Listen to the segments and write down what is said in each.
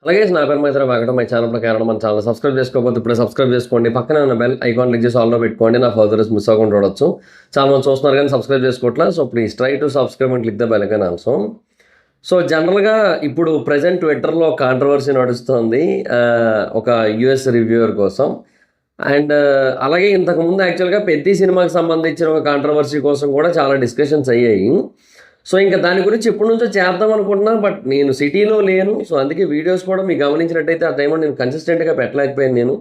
అలాగే నా పేరు మైత్రి వెంకట. మై ఛానల్ ప్రకారం మన ఛానల్ సబ్స్క్రైబ్ చేసుకోకపోతే ఇప్పుడే సబ్స్క్రైబ్ చేసుకోండి. పక్కనే ఉన్న బెల్ ఐకాన్ క్లిక్ చేసి ఆల్లో పెట్టుకోండి. నా ఫర్దర్స్ మిస్ అవ్వకుండా చూడొచ్చు. చాలా మంది చూస్తున్నారు కానీ సబ్స్క్రైబ్ చేసుకోవట్లేదు. So please try to subscribe and click the bell icon also. So జనరల్గా ఇప్పుడు ప్రజెంట్ ట్విట్టర్లో కాంట్రవర్సీ నడుస్తుంది ఒక యూఎస్ రివ్యూవర్ కోసం. అండ్ అలాగే ఇంతకుముందు యాక్చువల్గా పెద్ద సినిమాకి సంబంధించిన ఒక కాంట్రవర్సీ కోసం కూడా చాలా డిస్కషన్స్ అయ్యాయి. సో ఇంకా దాని గురించి ఎప్పటి నుంచో చేద్దాం అనుకుంటున్నా, బట్ నేను సిటీలో లేను. సో అందుకే వీడియోస్ కూడా మీకు గమనించినట్టయితే ఆ టైంలో నేను కన్సిస్టెంట్గా పెట్టలేకపోయాను నేను.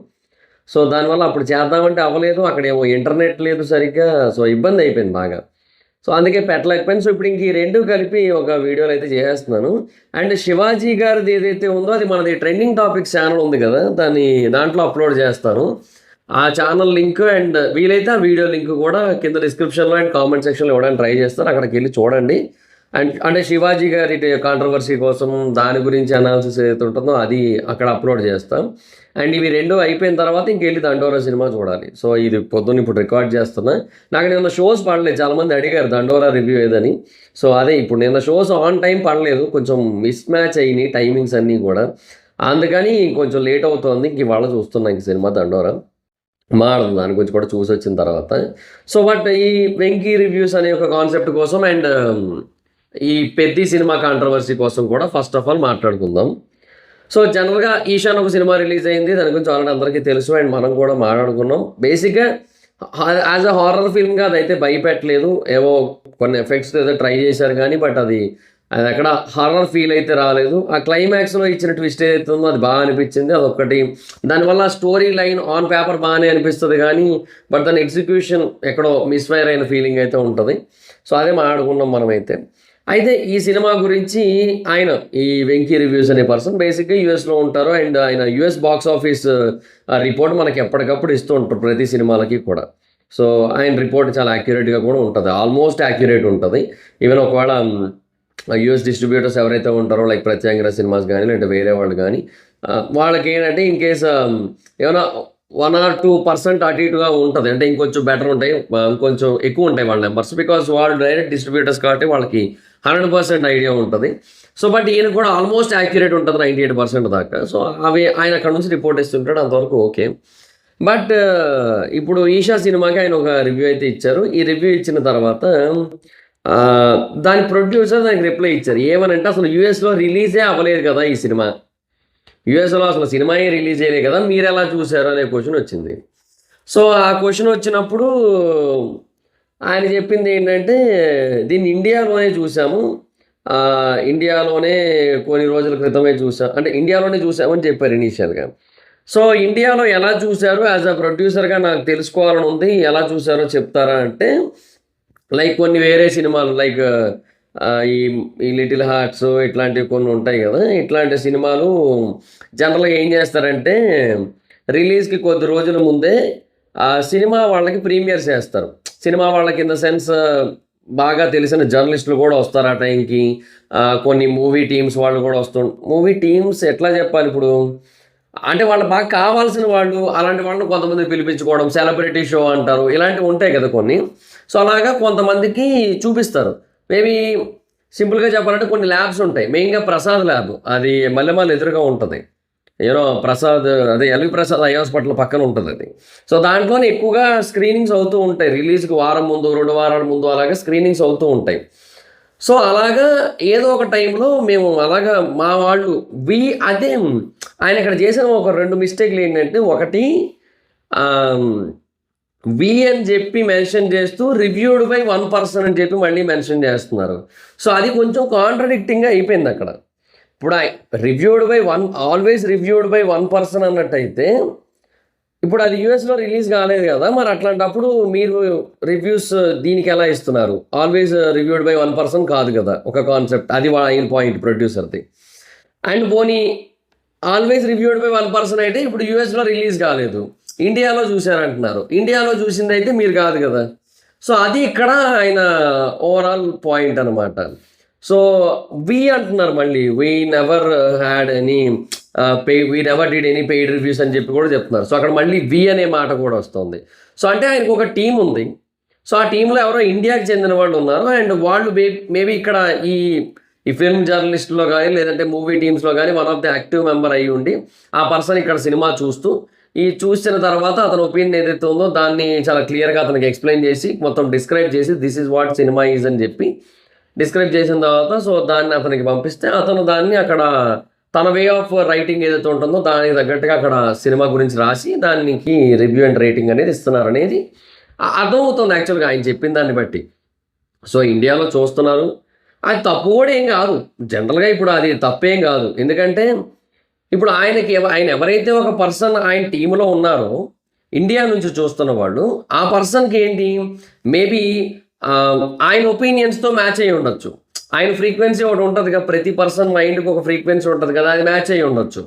సో దానివల్ల అప్పుడు చేద్దామంటే అవ్వలేదు, అక్కడేమో ఇంటర్నెట్ లేదు సరిగ్గా. సో ఇబ్బంది అయిపోయింది బాగా. సో అందుకే పెట్టలేకపోయాను. సో ఇప్పుడు ఇంక ఈ రెండు కలిపి ఒక వీడియోలు అయితే చేస్తున్నాను. అండ్ శివాజీ గారిది ఏదైతే ఉందో అది మనది ట్రెండింగ్ టాపిక్స్ ఛానల్ ఉంది కదా, దాంట్లో అప్లోడ్ చేస్తాను. ఆ ఛానల్ లింక్ అండ్ వీలైతే ఆ వీడియో లింక్ కూడా కింద డిస్క్రిప్షన్లో అండ్ కామెంట్ సెక్షన్లో ఇవ్వడానికి ట్రై చేస్తారు. అక్కడికి వెళ్ళి చూడండి. అండ్ అంటే శివాజీ గారి కాంట్రవర్సీ కోసం దాని గురించి అనాలిసిస్ ఏదైతే ఉంటుందో అది అక్కడ అప్లోడ్ చేస్తాం. అండ్ ఇవి రెండు అయిపోయిన తర్వాత ఇంకెళ్ళి దండోరా సినిమా చూడాలి. సో ఇది పొద్దున్న ఇప్పుడు రికార్డ్ చేస్తున్నా. నాకు నిన్న షోస్ పడలేదు, చాలామంది అడిగారు దండోరా రివ్యూ ఏదని. సో అదే ఇప్పుడు నిన్న షోస్ ఆన్ టైం పడలేదు, కొంచెం మిస్ మ్యాచ్ అయినాయి టైమింగ్స్ అన్నీ కూడా. అందుకని కొంచెం లేట్ అవుతుంది. ఇంక ఇవాళ చూస్తున్నా ఇంక సినిమా దండోరా మారుతుంది. దాని గురించి కూడా చూసి వచ్చిన తర్వాత. సో బట్ ఈ వెంకీ రివ్యూస్ అనే ఒక కాన్సెప్ట్ కోసం అండ్ ఈ పెద్ద సినిమా కాంట్రవర్సీ కోసం కూడా ఫస్ట్ ఆఫ్ ఆల్ మాట్లాడుకుందాం. సో జనరల్గా ఈశాన్ ఒక సినిమా రిలీజ్ అయింది, దాని గురించి ఆల్రెడీ అందరికీ తెలుసు అండ్ మనం కూడా మాట్లాడుకున్నాం. బేసిక్గా యాజ్ అ హారర్ ఫిల్మ్గా అదైతే భయపెట్టలేదు. ఏవో కొన్ని ఎఫెక్ట్స్ ఏదో ట్రై చేశారు కానీ బట్ అది ఎక్కడ హారర్ ఫీల్ అయితే రాలేదు. ఆ క్లైమాక్స్లో ఇచ్చిన ట్విస్ట్ ఏదైతే ఉందో అది బాగా అనిపించింది. అదొకటి. దానివల్ల స్టోరీ లైన్ ఆన్ పేపర్ బాగానే అనిపిస్తుంది కానీ బట్ దాని ఎగ్జిక్యూషన్ ఎక్కడో మిస్ఫైర్ అయిన ఫీలింగ్ అయితే ఉంటుంది. సో అదే మాట్లాడుకున్నాం మనమైతే. అయితే ఈ సినిమా గురించి ఆయన ఈ వెంకీ రివ్యూస్ అనే పర్సన్ బేసిక్గా యూఎస్లో ఉంటారు అండ్ ఆయన యూఎస్ బాక్స్ ఆఫీస్ రిపోర్ట్ మనకి ఎప్పటికప్పుడు ఇస్తూ ఉంటారు ప్రతి సినిమాలకి కూడా. సో ఆయన రిపోర్ట్ చాలా యాక్యురేట్గా కూడా ఉంటుంది, ఆల్మోస్ట్ యాక్యురేట్ ఉంటుంది. ఈవెన్ ఒకవేళ యూఎస్ డిస్ట్రిబ్యూటర్స్ ఎవరైతే ఉంటారో లైక్ ప్రత్యేకంగా సినిమాస్ కానీ లేదంటే వేరే వాళ్ళు కానీ వాళ్ళకి ఏంటంటే ఇన్ కేస్ ఏమైనా 1 or 2% అటు ఇటుగా ఉంటుంది, అంటే ఇంకొంచెం బెటర్ ఉంటాయి, ఇంకొంచెం ఎక్కువ ఉంటాయి వాళ్ళ నెంబర్స్. బికాస్ వాళ్ళు డైరెక్ట్ డిస్ట్రిబ్యూటర్స్ కాబట్టి వాళ్ళకి 100% ఐడియా ఉంటుంది. సో బట్ ఈయన కూడా ఆల్మోస్ట్ యాక్యురేట్ ఉంటుంది 98% దాకా. సో అవి ఆయన అక్కడ నుంచి రిపోర్ట్ ఇస్తుంటాడు, అంతవరకు ఓకే. బట్ ఇప్పుడు ఈషా సినిమాకి ఆయన ఒక రివ్యూ అయితే ఇచ్చారు. ఈ రివ్యూ ఇచ్చిన తర్వాత దాని ప్రొడ్యూసర్ దానికి రిప్లై ఇచ్చారు. ఏమనంటే అసలు యూఎస్లో రిలీజే అవ్వలేదు కదా ఈ సినిమా, యూఎస్లో అసలు సినిమాయే రిలీజ్ చేయలేదు కదా, మీరు ఎలా చూశారు అనే క్వశ్చన్ వచ్చింది. సో ఆ క్వశ్చన్ వచ్చినప్పుడు ఆయన చెప్పింది ఏంటంటే దీన్ని ఇండియాలోనే చూసాము, ఇండియాలోనే కొన్ని రోజుల క్రితమే చూసాం, అంటే ఇండియాలోనే చూసామని చెప్పారు ఇనీషియల్గా. సో ఇండియాలో ఎలా చూశారు యాజ్ అ ప్రొడ్యూసర్గా నాకు తెలుసుకోవాలని ఉంది, ఎలా చూశారో చెప్తారా అంటే లైక్ కొన్ని వేరే సినిమాలు లైక్ ఈ లిటిల్ హార్ట్స్ ఇట్లాంటివి కొన్ని ఉంటాయి కదా, ఇట్లాంటి సినిమాలు జనరల్గా ఏం చేస్తారంటే రిలీజ్కి కొద్ది రోజుల ముందే సినిమా వాళ్ళకి ప్రీమియర్స్ చేస్తారు. సినిమా వాళ్ళకి ఇన్ ద సెన్స్ బాగా తెలిసిన జర్నలిస్టులు కూడా వస్తారు ఆ టైంకి, కొన్ని మూవీ టీమ్స్ వాళ్ళు కూడా వస్తారు. మూవీ టీమ్స్ ఎట్లా చెప్పాలి ఇప్పుడు అంటే వాళ్ళు బాగా కావాల్సిన వాళ్ళు, అలాంటి వాళ్ళని కొంతమంది పిలిపించుకోవడం, సెలబ్రిటీ షో అంటారు, ఇలాంటివి ఉంటాయి కదా కొన్ని. సో అలాగా కొంతమందికి చూపిస్తారు. మేబీ సింపుల్గా చెప్పాలంటే కొన్ని ల్యాబ్స్ ఉంటాయి, మెయిన్గా ప్రసాద్ ల్యాబ్, అది మల్లెమాల ఎదురుగా ఉంటుంది. ప్రసాద్ అదే ఎల్వి ప్రసాద్ ఐ హాస్పిటల్ పక్కన ఉంటుంది అది. సో దాంట్లోనే ఎక్కువగా స్క్రీనింగ్స్ అవుతూ ఉంటాయి, రిలీజ్కి వారం ముందు 2 వారాల ముందు అలాగా స్క్రీనింగ్స్ అవుతూ ఉంటాయి. సో అలాగా ఏదో ఒక టైంలో మేము అలాగా మా వాళ్ళు అదే ఆయన ఇక్కడ చేసిన ఒక 2 మిస్టేక్లు ఏంటంటే, ఒకటి అని చెప్పి మెన్షన్ చేస్తూ రివ్యూడ్ బై 1% అని చెప్పి మళ్ళీ మెన్షన్ చేస్తున్నారు. సో అది కొంచెం కాంట్రడిక్టింగ్గా అయిపోయింది అక్కడ. ఇప్పుడు ఆల్వేస్ రివ్యూడ్ బై 1% అన్నట్టయితే ఇప్పుడు అది యూఎస్లో రిలీజ్ కాలేదు కదా, మరి అట్లాంటప్పుడు మీరు రివ్యూస్ దీనికి ఎలా ఇస్తున్నారు? ఆల్వేస్ రివ్యూడ్ బై 1% కాదు కదా ఒక కాన్సెప్ట్, అది ఆయన పాయింట్ ప్రొడ్యూసర్ది. అండ్ పోనీ ఆల్వేస్ రివ్యూడ్ బై 1% అయితే ఇప్పుడు యూఎస్లో రిలీజ్ కాలేదు, ఇండియాలో చూశారంటున్నారు, ఇండియాలో చూసింది అయితే మీరు కాదు కదా. సో అది ఇక్కడ ఆయన ఓవరాల్ పాయింట్ అనమాట. సో అంటున్నారు మళ్ళీ we never had any we never did any paid reviews అని చెప్పి కూడా చెప్తున్నారు. సో అక్కడ మళ్ళీ అనే మాట కూడా వస్తుంది. సో అంటే ఆయనకు ఒక టీం ఉంది. సో ఆ టీంలో ఎవరో ఇండియాకి చెందిన వాళ్ళు ఉన్నారు అండ్ వాళ్ళు మేబీ ఇక్కడ ఈ ఫిల్మ్ జర్నలిస్ట్లో కానీ లేదంటే మూవీ టీమ్స్లో కానీ one of the active member అయ్యి ఉండి ఆ పర్సన్ ఇక్కడ సినిమా చూస్తూ ఈ చూసిన తర్వాత అతని ఒపీనియన్ ఏదైతే ఉందో దాన్ని చాలా క్లియర్గా అతనికి ఎక్స్ప్లెయిన్ చేసి మొత్తం డిస్క్రైబ్ చేసి this is what cinema is అని చెప్పి డిస్క్రైబ్ చేసిన తర్వాత సో దాన్ని అతనికి పంపిస్తే అతను దాన్ని అక్కడ తన వే ఆఫ్ రైటింగ్ ఏదైతే ఉంటుందో దానికి తగ్గట్టుగా అక్కడ సినిమా గురించి రాసి దానికి రివ్యూ అండ్ రేటింగ్ అనేది ఇస్తున్నారు అనేది అర్థమవుతుంది యాక్చువల్గా ఆయన చెప్పిన దాన్ని బట్టి. సో ఇండియాలో చూస్తున్నారు, అది తప్పు కూడా ఏం కాదు జనరల్గా, ఇప్పుడు అది తప్పేం కాదు. ఎందుకంటే ఇప్పుడు ఆయన ఎవరైతే ఒక పర్సన్ ఆయన టీంలో ఉన్నారో ఇండియా నుంచి చూస్తున్న వాళ్ళు, ఆ పర్సన్కి ఏంటి మేబీ ఆయన ఒపీనియన్స్తో మ్యాచ్ అయ్యి ఉండొచ్చు. ఆయన ఫ్రీక్వెన్సీ ఒకటి ఉంటుంది కదా, ప్రతి పర్సన్ మైండ్కి ఒక ఫ్రీక్వెన్సీ ఉంటుంది కదా, అది మ్యాచ్ అయ్యి ఉండొచ్చు.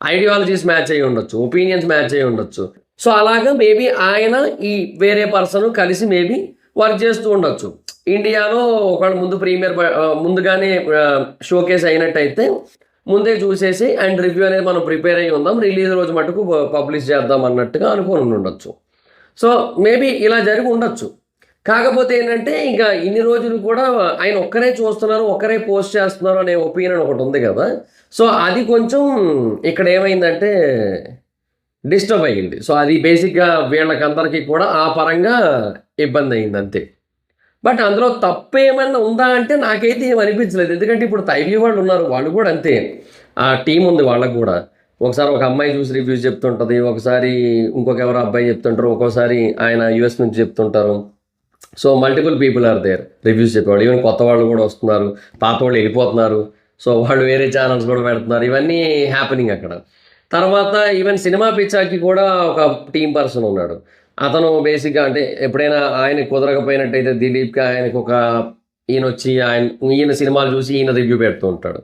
ఐడియాలజీస్ మ్యాచ్ అయ్యి ఉండొచ్చు, ఒపీనియన్స్ మ్యాచ్ అయ్యి ఉండొచ్చు. సో అలాగా మేబీ ఆయన ఈ వేరే పర్సన్ కలిసి మేబీ వర్క్ చేస్తూ ఉండొచ్చు. ఇండియాలో ఒకవేళ ముందుగానే షోకేస్ అయినట్టయితే ముందే చూసేసి అండ్ రివ్యూ అనేది మనం ప్రిపేర్ అయ్యి ఉందాం, రిలీజ్ రోజు మటుకు పబ్లిష్ చేద్దాం అన్నట్టుగా అనుకొని ఉండొచ్చు. సో మేబీ ఇలా జరిగి ఉండొచ్చు. కాకపోతే ఏంటంటే ఇంకా ఇన్ని రోజులు కూడా ఆయన ఒక్కరే చూస్తున్నారు, ఒక్కరే పోస్ట్ చేస్తున్నారు అనే ఒపీనియన్ ఒకటి ఉంది కదా. సో అది కొంచెం ఇక్కడ ఏమైందంటే డిస్టర్బ్ అయ్యింది. సో అది బేసిక్గా వీళ్ళకందరికీ కూడా ఆ పరంగా ఇబ్బంది అయింది అంతే. బట్ అందులో తప్పు ఏమన్నా ఉందా అంటే నాకైతే ఏం అనిపించలేదు. ఎందుకంటే ఇప్పుడు తైవీ వాళ్ళు ఉన్నారు, వాళ్ళు కూడా అంతే, ఆ టీం ఉంది వాళ్ళకు కూడా. ఒకసారి ఒక అమ్మాయి చూసి రివ్యూస్ చెప్తుంటుంది, ఒకసారి ఇంకొక ఎవరో అబ్బాయి చెప్తుంటారు, ఒక్కోసారి ఆయన యూఎస్ నుంచి చెప్తుంటారు. So multiple people are there reviews చెప్పేవాళ్ళు. ఈవెన్ కొత్త వాళ్ళు కూడా వస్తున్నారు, పాత వాళ్ళు వెళ్ళిపోతున్నారు. సో వాళ్ళు వేరే ఛానల్స్ కూడా పెడుతున్నారు. ఇవన్నీ హ్యాపెనింగ్ అక్కడ. తర్వాత ఈవెన్ సినిమా పిచ్చాకి కూడా ఒక టీం పర్సన్ ఉన్నాడు. అతను బేసిక్గా అంటే ఎప్పుడైనా ఆయన కుదరకపోయినట్టయితే దిలీప్కి ఆయనకు ఒక ఈయన వచ్చి ఈయన సినిమాలు చూసి ఈయన రివ్యూ పెడుతూ ఉంటాడు.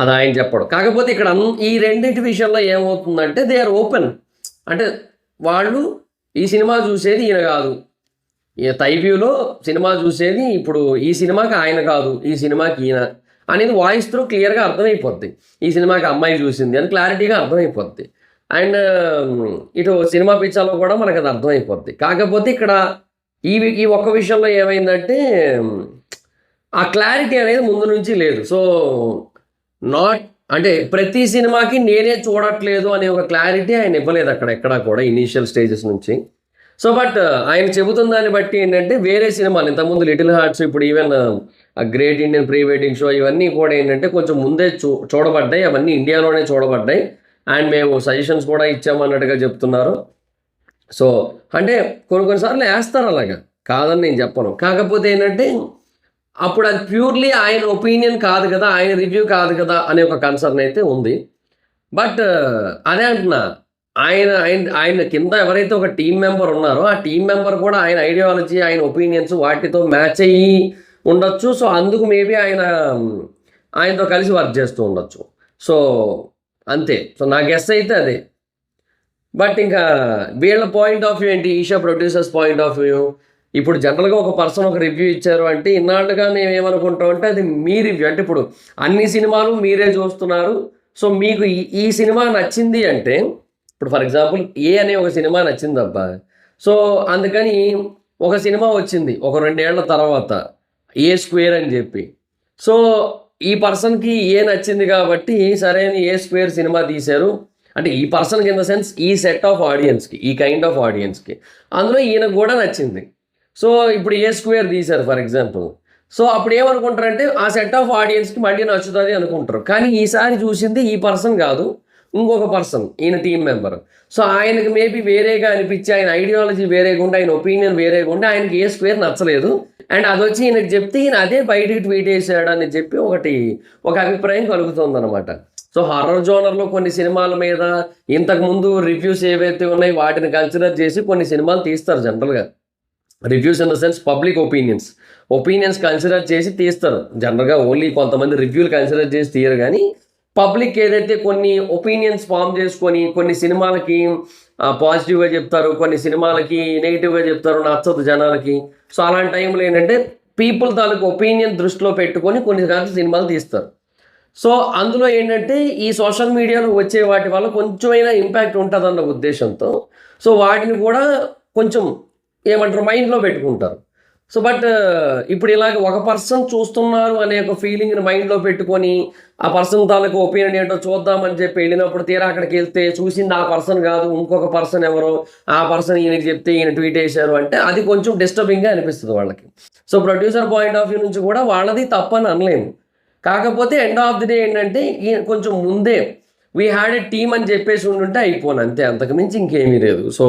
అది ఆయన చెప్పడు. కాకపోతే ఇక్కడ ఈ రెండింటి విషయంలో ఏమవుతుందంటే దే ఆర్ ఓపెన్. అంటే వాళ్ళు ఈ సినిమా చూసేది ఈయన కాదు, ఈ తైవ్యూలో సినిమా చూసేది ఇప్పుడు ఈ సినిమాకి ఆయన కాదు, ఈ సినిమాకి ఈయన అనేది వాయిస్ త్రూ క్లియర్గా అర్థమైపోద్ది. ఈ సినిమాకి అమ్మాయి చూసింది అని క్లారిటీగా అర్థమైపోద్ది. అండ్ ఇటు సినిమా పిచ్చాలో కూడా మనకు అది అర్థమైపోద్ది. కాకపోతే ఇక్కడ ఈ ఒక్క విషయంలో ఏమైందంటే ఆ క్లారిటీ అనేది ముందు నుంచి లేదు. సో అంటే ప్రతి సినిమాకి నేనే చూడట్లేదు అనే ఒక క్లారిటీ ఆయన ఇవ్వలేదు అక్కడ ఎక్కడా కూడా ఇనీషియల్ స్టేజెస్ నుంచి. సో బట్ ఆయన చెబుతున్న దాన్ని బట్టి ఏంటంటే వేరే సినిమాలు ఇంతకుముందు లిటిల్ హార్ట్స్, ఇప్పుడు even great Indian pre wedding show, ఇవన్నీ కూడా ఏంటంటే కొంచెం ముందే చూడబడ్డాయి, అవన్నీ ఇండియాలోనే చూడబడ్డాయి. అండ్ మేము సజెషన్స్ కూడా ఇచ్చామన్నట్టుగా చెప్తున్నారు. సో అంటే కొన్నిసార్లు వేస్తారు అలాగా, కాదని నేను చెప్పను. కాకపోతే ఏంటంటే అప్పుడు అది ప్యూర్లీ ఆయన ఒపీనియన్ కాదు కదా, ఆయన రివ్యూ కాదు కదా అనే ఒక కన్సర్న్ అయితే ఉంది. బట్ అదే అంటున్నా, ఆయన కింద ఎవరైతే ఒక టీం మెంబర్ ఉన్నారో ఆ టీం మెంబర్ కూడా ఆయన ఐడియాలజీ, ఆయన ఒపీనియన్స్ వాటితో మ్యాచ్ అయ్యి ఉండొచ్చు. సో అందుకు మేబీ ఆయనతో కలిసి వర్క్ చేస్తూ ఉండొచ్చు. సో అంతే. సో నా గెస్ అయితే అదే. బట్ ఇంకా వీళ్ళ పాయింట్ ఆఫ్ వ్యూ ఏంటి, Isha producers point of view, ఇప్పుడు జనరల్గా ఒక పర్సన్ ఒక రివ్యూ ఇచ్చారు అంటే ఇన్నాళ్ళుగా మేము ఏమనుకుంటాం అంటే అది మీ రివ్యూ. అంటే ఇప్పుడు అన్ని సినిమాలు మీరే చూస్తున్నారు, సో మీకు ఈ సినిమా నచ్చింది అంటే, ఇప్పుడు ఫర్ ఎగ్జాంపుల్ ఏ అనే ఒక సినిమా నచ్చిందబ్బా, సో అందుకని ఒక సినిమా వచ్చింది ఒక 2 ఏళ్ల తర్వాత ఏ స్క్వేర్ అని చెప్పి, సో ఈ పర్సన్కి ఏ నచ్చింది కాబట్టి సరే అని ఏ స్క్వేర్ సినిమా తీశారు. అంటే ఈ పర్సన్కి ఇన్ ద సెన్స్ ఈ సెట్ ఆఫ్ ఆడియన్స్కి, ఈ కైండ్ ఆఫ్ ఆడియన్స్కి, అందులో ఈయనకు కూడా నచ్చింది. సో ఇప్పుడు ఏ స్క్వేర్ తీశారు ఫర్ ఎగ్జాంపుల్. సో అప్పుడు ఏమనుకుంటారంటే ఆ సెట్ ఆఫ్ ఆడియన్స్కి మళ్ళీ నచ్చుతుంది అనుకుంటారు. కానీ ఈసారి చూసింది ఈ పర్సన్ కాదు, ఇంకొక పర్సన్, ఈయన టీం మెంబర్. సో ఆయనకి మేబీ వేరేగా అనిపించి, ఆయన ఐడియాలజీ వేరేగా ఉండి, ఆయన ఒపీనియన్ వేరేగా ఉండి ఆయనకి ఏ స్క్వేర్ నచ్చలేదు. అండ్ అది వచ్చి ఈయనకి చెప్తే ఈయన అదే బయటికి ట్వీట్ చేశాడు అని చెప్పి ఒక అభిప్రాయం కలుగుతుంది అనమాట. సో హారర్ జోనర్లో కొన్ని సినిమాల మీద ఇంతకుముందు రివ్యూస్ ఏవైతే ఉన్నాయో వాటిని కన్సిడర్ చేసి కొన్ని సినిమాలు తీస్తారు జనరల్గా. Reviews in the sense public opinions consider చేసి తీస్తారు జనరల్గా. ఓన్లీ కొంతమంది రివ్యూలు కన్సిడర్ చేసి తీయరు, కానీ పబ్లిక్ ఏదైతే కొన్ని ఒపీనియన్స్ ఫామ్ చేసుకొని కొన్ని సినిమాలకి పాజిటివ్గా చెప్తారు, కొన్ని సినిమాలకి నెగిటివ్గా చెప్తారు, నచ్చదు జనాలకి. సో అలాంటి టైంలో ఏంటంటే పీపుల్ తాలూకు ఒపీనియన్ దృష్టిలో పెట్టుకొని కొన్ని రకాల సినిమాలు తీస్తారు. సో అందులో ఏంటంటే ఈ సోషల్ మీడియాలో వచ్చే వాటి వల్ల కొంచెమైనా ఇంపాక్ట్ ఉంటుందన్న ఉద్దేశంతో సో వాటిని కూడా కొంచెం ఏమంటారు మైండ్లో పెట్టుకుంటారు. సో బట్ ఇప్పుడు ఇలాగ ఒక పర్సన్ చూస్తున్నారు అనే ఒక ఫీలింగ్ని మైండ్లో పెట్టుకొని ఆ పర్సన్ తాలూకు ఒపీనియన్ ఏంటో చూద్దామని చెప్పి వెళ్ళినప్పుడు తీరా అక్కడికి వెళ్తే చూసింది ఆ పర్సన్ కాదు, ఇంకొక పర్సన్ ఎవరో, ఆ పర్సన్ ఈయనకి చెప్తే ఈయన ట్వీట్ వేశారు అంటే అది కొంచెం డిస్టర్బింగ్గా అనిపిస్తుంది వాళ్ళకి. So producer point of view నుంచి కూడా వాళ్ళది తప్పని అనలేము. కాకపోతే ఎండ్ ఆఫ్ ది డే ఏంటంటే ఈయన కొంచెం ముందే వీ హ్యాడ్ ఎ టీమ్ అని చెప్పేసి ఉండుంటే అయిపోను అంతే, అంతకుమించి ఇంకేమీ లేదు. So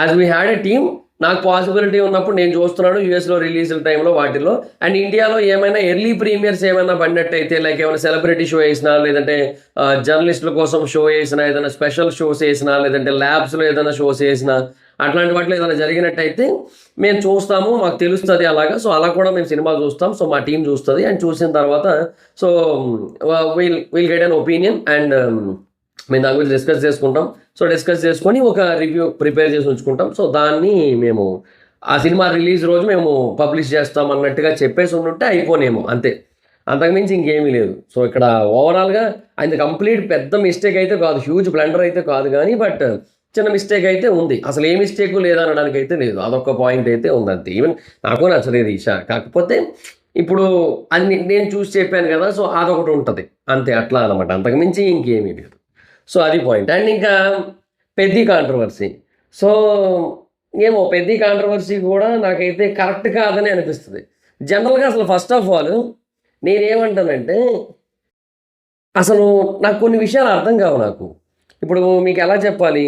as we had a team, నాకు పాసిబిలిటీ ఉన్నప్పుడు నేను చూస్తున్నాను యూఎస్లో రిలీజ్ టైంలో వాటిల్లో. అండ్ ఇండియాలో ఏమైనా ఎర్లీ ప్రీమియర్స్ ఏమైనా పడినట్టయితే లైక్ ఏమైనా సెలబ్రిటీ షో వేసినా, లేదంటే జర్నలిస్టుల కోసం షో వేసినా, ఏదైనా స్పెషల్ షోస్ వేసినా, లేదంటే ల్యాబ్స్లో ఏదైనా షోస్ వేసినా, అట్లాంటి వాటిలో ఏదైనా జరిగినట్టయితే మేము చూస్తాము, మాకు తెలుస్తుంది అలాగా. సో అలా కూడా మేము సినిమా చూస్తాం. సో మా టీం చూస్తుంది. అండ్ చూసిన తర్వాత so will get an opinion and మేము దాని గురించి డిస్కస్ చేసుకుంటాం. సో డిస్కస్ చేసుకొని ఒక రివ్యూ ప్రిపేర్ చేసి ఉంచుకుంటాం. సో దాన్ని మేము ఆ సినిమా రిలీజ్ రోజు మేము పబ్లిష్ చేస్తాం అన్నట్టుగా చెప్పేసి ఉంటే అయిపోనేమో అంతే, అంతకుమించి ఇంకేమీ లేదు. సో ఇక్కడ ఓవరాల్గా అది కంప్లీట్ పెద్ద మిస్టేక్ అయితే కాదు, హ్యూజ్ బ్లండర్ అయితే కాదు, కానీ బట్ చిన్న మిస్టేక్ అయితే ఉంది. అసలు ఏ మిస్టేక్ లేదనడానికి అయితే లేదు, అదొక పాయింట్ అయితే ఉంది అంతే. ఈవెన్ నాకు నచ్చలేదు ఈషా, కాకపోతే ఇప్పుడు అది నేను చూసి చెప్పాను కదా, సో అదొకటి ఉంటుంది అంతే, అట్లా అనమాట, అంతకుమించి ఇంకేమీ లేదు. సో అది పాయింట్. అండ్ ఇంకా పెద్ద కాంట్రవర్సీ. సో ఏమో పెద్ద కాంట్రవర్సీ కూడా నాకైతే కరెక్ట్ కాదని అనిపిస్తుంది జనరల్గా. అసలు ఫస్ట్ ఆఫ్ ఆల్ నేనేమంటానంటే, అసలు నాకు కొన్ని విషయాలు అర్థం కావు. నాకు ఇప్పుడు మీకు ఎలా చెప్పాలి,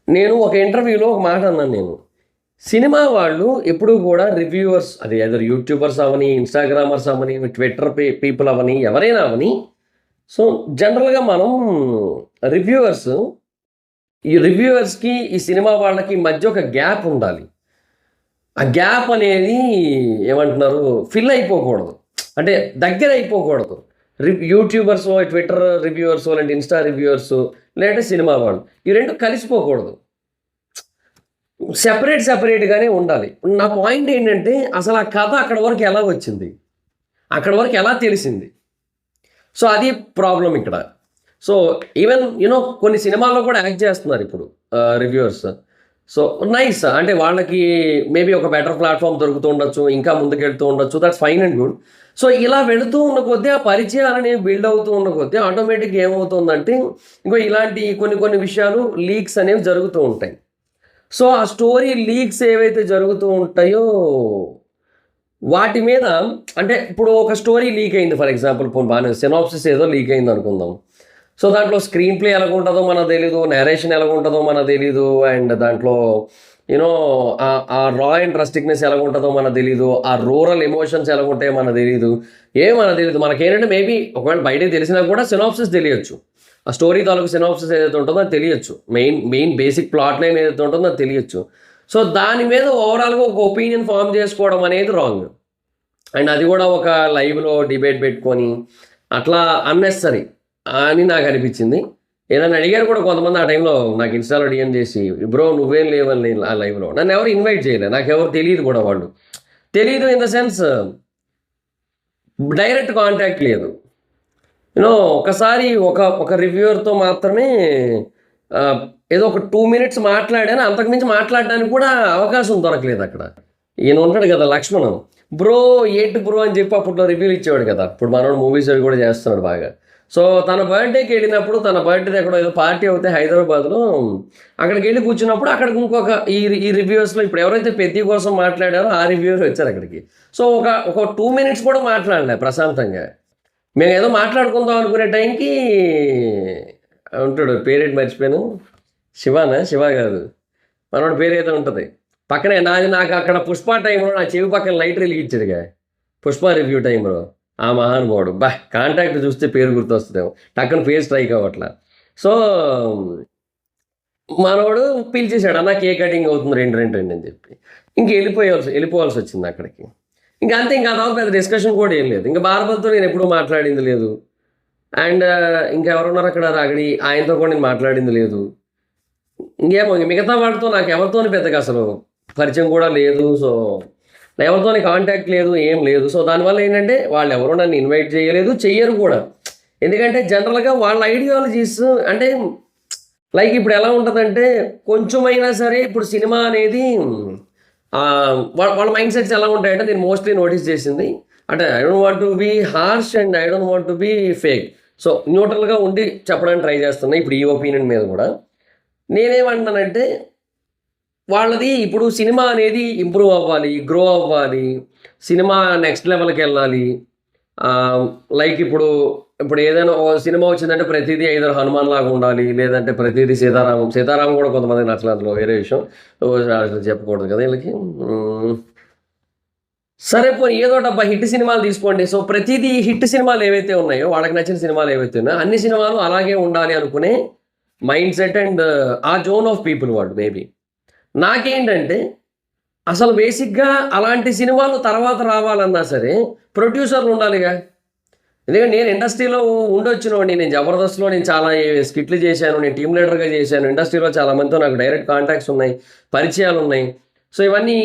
నేను ఒక ఇంటర్వ్యూలో ఒక మాట అన్నాను. నేను సినిమా వాళ్ళు ఎప్పుడూ కూడా రివ్యూవర్స్, అది ఎదర్ యూట్యూబర్స్ అవని, ఇన్స్టాగ్రామర్స్ అవని, ట్విట్టర్ పీపుల్ అవని, ఎవరైనా అవని, సో జనరల్గా మనం ఈ రివ్యూవర్స్కి ఈ సినిమా వాళ్ళకి మధ్య ఒక గ్యాప్ ఉండాలి. ఆ గ్యాప్ అనేది ఏమంటున్నారు, ఫిల్ అయిపోకూడదు, అంటే దగ్గర అయిపోకూడదు. యూట్యూబర్స్, ట్విట్టర్ రివ్యూవర్స్, లేదంటే ఇన్స్టా రివ్యూవర్స్, లేదంటే సినిమా వాళ్ళు, ఈ రెండు కలిసిపోకూడదు, సెపరేట్గానే ఉండాలి. నా పాయింట్ ఏంటంటే, అసలు ఆ కథ అక్కడ వరకు ఎలా వచ్చింది, అక్కడ వరకు ఎలా తెలిసింది, సో అది ప్రాబ్లం ఇక్కడ. సో ఈవెన్ యూనో కొన్ని సినిమాల్లో కూడా యాక్ట్ చేస్తున్నారు ఇప్పుడు రివ్యూవర్స్. సో నైస్, అంటే వాళ్ళకి మేబీ ఒక బెటర్ ప్లాట్ఫామ్ దొరుకుతూ ఉండొచ్చు, ఇంకా ముందుకెళ్తూ ఉండొచ్చు, that's fine and good. So ఇలా వెళుతూ ఉన్న కొద్దీ ఆ పరిచయాలు అనేవి బిల్డ్ అవుతూ ఉన్న కొద్దీ ఆటోమేటిక్గా ఏమవుతుందంటే, ఇంకో ఇలాంటి కొన్ని విషయాలు లీక్స్ అనేవి జరుగుతూ ఉంటాయి. సో ఆ స్టోరీ లీక్స్ ఏవైతే జరుగుతూ ఉంటాయో వాటి మీద, అంటే ఇప్పుడు ఒక స్టోరీ లీక్ అయింది ఫర్ ఎగ్జాంపుల్, బాగానే సినాప్సిస్ ఏదో లీక్ అయింది అనుకుందాం. సో దాంట్లో స్క్రీన్ ప్లే ఎలా ఉంటుందో మనకు తెలీదు, నేరేషన్ ఎలా ఉంటుందో మనకు తెలీదు, అండ్ దాంట్లో యూనో ఆ రా అండ్ రస్టిక్నెస్ ఎలా ఉంటుందో మనకు తెలీదు, ఆ రూరల్ ఎమోషన్స్ ఎలా ఉంటాయో మనకు తెలీదు, మనకు తెలియదు. మనకేంటంటే మేబీ ఒకవేళ బయటకు తెలిసినా కూడా సినాప్సిస్ తెలియచ్చు, ఆ స్టోరీ తాలూకు సినాప్సిస్ ఏదైతే ఉంటుందో అది తెలియచ్చు, మెయిన్ బేసిక్ ప్లాట్ లైన్ ఏదైతే ఉంటుందో అది తెలియచ్చు. సో దాని మీద ఓవరాల్గా ఒక ఒపీనియన్ ఫామ్ చేసుకోవడం అనేది రాంగ్. అండ్ అది కూడా ఒక లైవ్లో డిబేట్ పెట్టుకొని అట్లా అన్నెసరీ అని నాకు అనిపించింది. ఏదైనా అడిగారు కూడా కొంతమంది ఆ టైంలో నాకు ఇన్స్టాలో డిఎం చేసి, బ్రో నువ్వేం లేవని ఆ లైవ్లో, నన్ను ఎవరు ఇన్వైట్ చేయలేదు, నాకు ఎవరు తెలియదు కూడా, వాళ్ళు తెలియదు in the sense direct contact లేదు. యూనో ఒకసారి ఒక రివ్యూవర్తో మాత్రమే ఏదో ఒక 2 minutes మాట్లాడాను, అంతకుమించి మాట్లాడడానికి కూడా అవకాశం దొరకలేదు అక్కడ. ఈయన ఉంటాడు కదా లక్ష్మణ్, బ్రో ఏంటి బ్రో అని చెప్పి అప్పట్లో రివ్యూలు ఇచ్చేవాడు కదా, ఇప్పుడు మనోడు మూవీస్ అవి కూడా చేస్తున్నాడు బాగా. సో తన బర్త్డేకి వెళ్ళినప్పుడు, తన బర్త్డే ఎక్కడో ఏదో పార్టీ అవుతే హైదరాబాద్లో, అక్కడికి వెళ్ళి కూర్చున్నప్పుడు అక్కడికి ఇంకొక ఈ రివ్యూవర్స్లో ఇప్పుడు ఎవరైతే పెద్ద కోసం మాట్లాడారో ఆ రివ్యూవర్ వచ్చారు అక్కడికి. సో ఒక 2 minutes కూడా మాట్లాడలే ప్రశాంతంగా. మేము ఏదో మాట్లాడుకుందాం అనుకునే టైంకి ఉంటాడు, పేరేంటి మర్చిపోయాను, శివ కాదు, మనోడు పేరు ఏదో ఉంటుంది పక్కనే. నాకు అక్కడ పుష్ప టైంలో నా చెవి పక్కన లైట్ వెలిగించాడుగా, పుష్ప రివ్యూ టైంలో ఆ మహానుభావుడు. కాంటాక్ట్ చూస్తే పేరు గుర్తొస్తుందేమో, టక్కన పేరు స్ట్రైక్ అవ్వట్లా. సో మనోడు పిలిచేశాడు, అన్న కేక్ కటింగ్ అవుతుంది రెండు అని చెప్పి, ఇంక వెళ్ళిపోవాల్సి వచ్చింది అక్కడికి. ఇంకా అంతే, ఇంకా అదొక పెద్ద డిస్కషన్ కూడా ఏం లేదు. ఇంకా బార్బర్తో నేను ఎప్పుడూ మాట్లాడింది లేదు, అండ్ ఇంకా ఎవరున్నారు అక్కడ రాగడి, ఆయనతో కూడా నేను మాట్లాడింది లేదు. ఇంకేమో మిగతా వాళ్ళతో నాకు ఎవరితోని పెద్దగా అసలు పరిచయం కూడా లేదు. సో ఎవరితోని కాంటాక్ట్ లేదు, ఏం లేదు. సో దానివల్ల ఏంటంటే వాళ్ళు ఎవరో నన్ను ఇన్వైట్ చేయలేదు, చెయ్యరు కూడా. ఎందుకంటే జనరల్గా వాళ్ళ ఐడియాలజీస్ అంటే లైక్ ఇప్పుడు ఎలా ఉంటుందంటే, కొంచెమైనా సరే ఇప్పుడు సినిమా అనేది వాళ్ళ మైండ్ సెట్స్ ఎలా ఉంటాయంటే నేను మోస్ట్లీ నోటీస్ చేసింది అంటే I don't want to be harsh and I don't want to be fake. So న్యూట్రల్గా ఉండి చెప్పడానికి ట్రై చేస్తున్నా ఇప్పుడు ఈ ఒపీనియన్ మీద కూడా. నేనేమంటున్నానంటే వాళ్ళది ఇప్పుడు సినిమా అనేది ఇంప్రూవ్ అవ్వాలి, గ్రో అవ్వాలి, సినిమా నెక్స్ట్ లెవెల్కి వెళ్ళాలి. లైక్ ఇప్పుడు ఇప్పుడు ఏదైనా ఓ సినిమా వచ్చిందంటే ప్రతిదీ ఐదర్ హనుమాన్ లాగా ఉండాలి, లేదంటే ప్రతిదీ సీతారామం. సీతారామం కూడా కొంతమంది నచ్చలేదు, అందులో వేరే విషయం. అసలు చెప్పకూడదు కదా వీళ్ళకి. సరే పోనీ ఏదో డబ్బా హిట్ సినిమాలు తీసుకోండి. సో ప్రతిదీ హిట్ సినిమాలు ఏవైతే ఉన్నాయో, వాళ్ళకి నచ్చిన సినిమాలు ఏవైతే ఉన్నాయో అన్ని సినిమాలు అలాగే ఉండాలి అనుకునే మైండ్ సెట్ అండ్ ఆ జోన్ ఆఫ్ పీపుల్ వాడు మేబీ. నాకేంటంటే అసలు బేసిక్గా అలాంటి సినిమాలు తర్వాత రావాలన్నా సరే ప్రొడ్యూసర్లు ఉండాలిగా. ఎందుకంటే నేను ఇండస్ట్రీలో ఉండొచ్చినోడిని, నేను జబర్దస్త్లో నేను చాలా స్కిట్లు చేశాను, నేను టీమ్ లీడర్గా చేశాను, ఇండస్ట్రీలో చాలా మందితో నాకు డైరెక్ట్ కాంటాక్ట్స్ ఉన్నాయి, పరిచయాలు ఉన్నాయి. సో ఇవన్నీ